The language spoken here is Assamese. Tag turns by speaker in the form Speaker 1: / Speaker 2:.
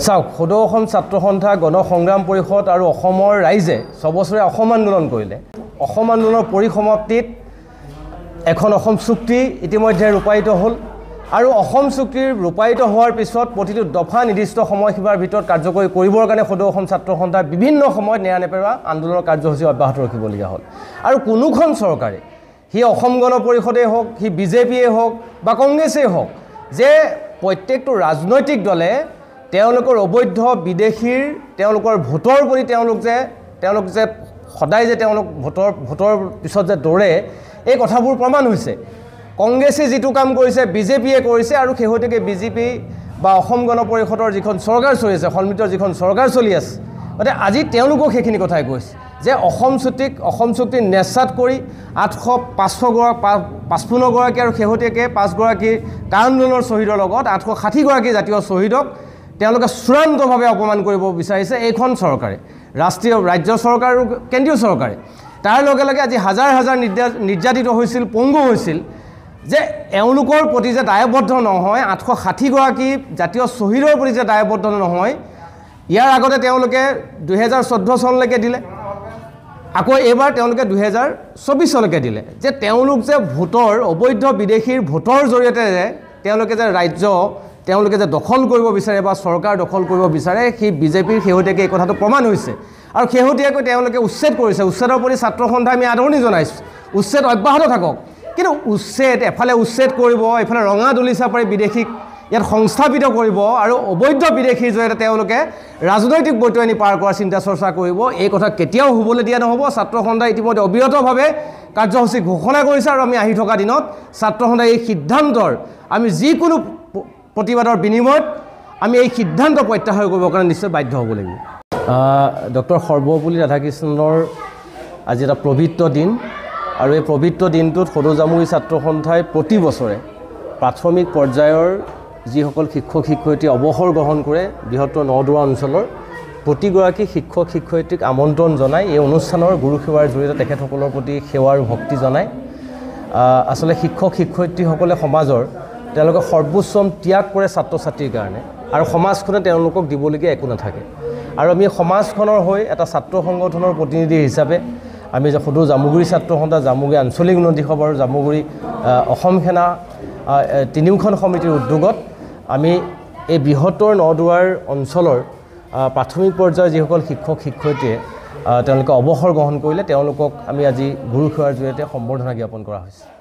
Speaker 1: চাওক সদৌ অসম ছাত্ৰ সন্থা গণ সংগ্ৰাম পৰিষদ আৰু অসমৰ ৰাইজে 6 বছৰীয়া অসম আন্দোলন কৰিলে। অসম আন্দোলনৰ পৰিসমাপ্তিত এখন অসম চুক্তি ইতিমধ্যে ৰূপায়িত হ'ল আৰু অসম চুক্তিৰ ৰূপায়িত হোৱাৰ পিছত প্ৰতিটো দফা নিৰ্দিষ্ট সময়সীমাৰ ভিতৰত কাৰ্যকৰী কৰিবৰ কাৰণে সদৌ অসম ছাত্ৰ সন্থা বিভিন্ন সময়ত নেৰানেপেৰা আন্দোলনৰ কাৰ্যসূচী অব্যাহত ৰাখিবলগীয়া হ'ল। আৰু কোনোখন চৰকাৰে সি অসম গণ পৰিষদেই হওক, সি বিজেপিয়ে হওক বা কংগ্ৰেছেই হওক, যে প্ৰত্যেকটো ৰাজনৈতিক দলে তেওঁলোকৰ অবৈধ বিদেশীৰ তেওঁলোকৰ ভোটৰ প্ৰতি তেওঁলোক যে সদায় যে তেওঁলোক ভোটৰ পিছত যে দৌৰে, এই কথাবোৰ প্ৰমাণ হৈছে। কংগ্ৰেছে যিটো কাম কৰিছে বিজেপিয়ে কৰিছে আৰু শেহতীয়াকৈ বিজেপি বা অসম গণ পৰিষদৰ যিখন চৰকাৰ চলি আছে, সন্মিলিত যিখন চৰকাৰ চলি আছে, গতিকে আজি তেওঁলোকক সেইখিনি কথাই কৈছে যে অসম চুক্তি নেচাত কৰি 855 গৰাকী আৰু শেহতীয়াকৈ 5 গৰাকী কা আন্দোলনৰ শ্বহীদৰ লগত 860 গৰাকী জাতীয় শ্বহীদক তেওঁলোকে চূড়ান্তভাৱে অপমান কৰিব বিচাৰিছে এইখন চৰকাৰে, ৰাজ্য চৰকাৰ আৰু কেন্দ্ৰীয় চৰকাৰে। তাৰ লগে লগে আজি হাজাৰ হাজাৰ নিৰ্যাতিত হৈছিল, পংগু হৈছিল, যে এওঁলোকৰ প্ৰতি যে দায়বদ্ধ নহয়, 860 গৰাকী জাতীয় শ্বহীদৰ প্ৰতি যে দায়বদ্ধ নহয়। ইয়াৰ আগতে তেওঁলোকে 2014 চনলৈকে দিলে, আকৌ এইবাৰ তেওঁলোকে 2024 চনলৈকে দিলে, যে তেওঁলোক যে ভোটৰ অবৈধ বিদেশীৰ ভোটৰ জৰিয়তে যে তেওঁলোকে যে ৰাজ্য তেওঁলোকে যে দখল কৰিব বিচাৰে বা চৰকাৰ দখল কৰিব বিচাৰে, সেই বিজেপিৰ শেহতীয়াকৈ এই কথাটো প্ৰমাণ হৈছে। আৰু শেহতীয়াকৈ তেওঁলোকে উচ্ছেদ কৰিছে। উচ্ছেদৰ প্ৰতি ছাত্ৰ সন্থাই আমি আদৰণি জনাইছোঁ, উচ্ছেদ অব্যাহত থাকক। কিন্তু এফালে উচ্ছেদ কৰিব, এফালে ৰঙা দলিচা পাৰি বিদেশীক ইয়াত সংস্থাপিত কৰিব আৰু অবৈধ বিদেশীৰ জৰিয়তে তেওঁলোকে ৰাজনৈতিক বৈতৰণি পাৰ কৰাৰ চিন্তা চৰ্চা কৰিব। এই কথা কেতিয়াও হ'বলৈ দিয়া নহ'ব। ছাত্ৰ সন্থাই ইতিমধ্যে অবিৰতভাৱে কাৰ্যসূচী ঘোষণা কৰিছে আৰু আমি আহি থকা দিনত ছাত্ৰ সন্থাই এই সিদ্ধান্তৰ আমি যিকোনো প্ৰতিবাদৰ বিনিময়ত আমি এই সিদ্ধান্ত প্ৰত্যাহাৰ কৰিবৰ কাৰণে নিশ্চয় বাধ্য হ'ব লাগিব। ডক্টৰ সৰ্বপল্লী ৰাধাকৃষ্ণনৰ আজি এটা পবিত্ৰ দিন আৰু এই পবিত্ৰ দিনটোত সদৌ জামুগুৰি ছাত্ৰ সন্থাই প্ৰতি বছৰে প্ৰাথমিক পৰ্যায়ৰ যিসকল শিক্ষক শিক্ষয়িত্ৰী অৱসৰ গ্ৰহণ কৰে বৃহত্তৰ নদুৱা অঞ্চলৰ প্ৰতিগৰাকী শিক্ষক শিক্ষয়িত্ৰীক আমন্ত্ৰণ জনাই এই অনুষ্ঠানৰ গুৰু সেৱাৰ জৰিয়তে তেখেতসকলৰ প্ৰতি সেৱা আৰু ভক্তি জনায়। আচলতে শিক্ষক শিক্ষয়িত্ৰীসকলে সমাজৰ তেওঁলোকে সৰ্বোচ্চম ত্যাগ কৰে ছাত্ৰ ছাত্ৰীৰ কাৰণে আৰু সমাজখনে তেওঁলোকক দিবলগীয়া একো নাথাকে। আৰু আমি সমাজখনৰ হৈ এটা ছাত্ৰ সংগঠনৰ প্ৰতিনিধি হিচাপে আমি যে সদৌ জামুগুৰি ছাত্ৰ সন্থা, জামুগুৰি আঞ্চলিক উন্নতি সভা আৰু জামুগুৰি অসম সেনা তিনিওখন সমিতিৰ উদ্যোগত আমি এই বৃহত্তৰ নদুৱাৰ অঞ্চলৰ প্ৰাথমিক পৰ্যায়ৰ যিসকল শিক্ষক শিক্ষয়িত্ৰীয়ে তেওঁলোকে অৱসৰ গ্ৰহণ কৰিলে তেওঁলোকক আমি আজি গুৰু সেৱাৰ জৰিয়তে সম্বৰ্ধনা জ্ঞাপন কৰা হৈছে।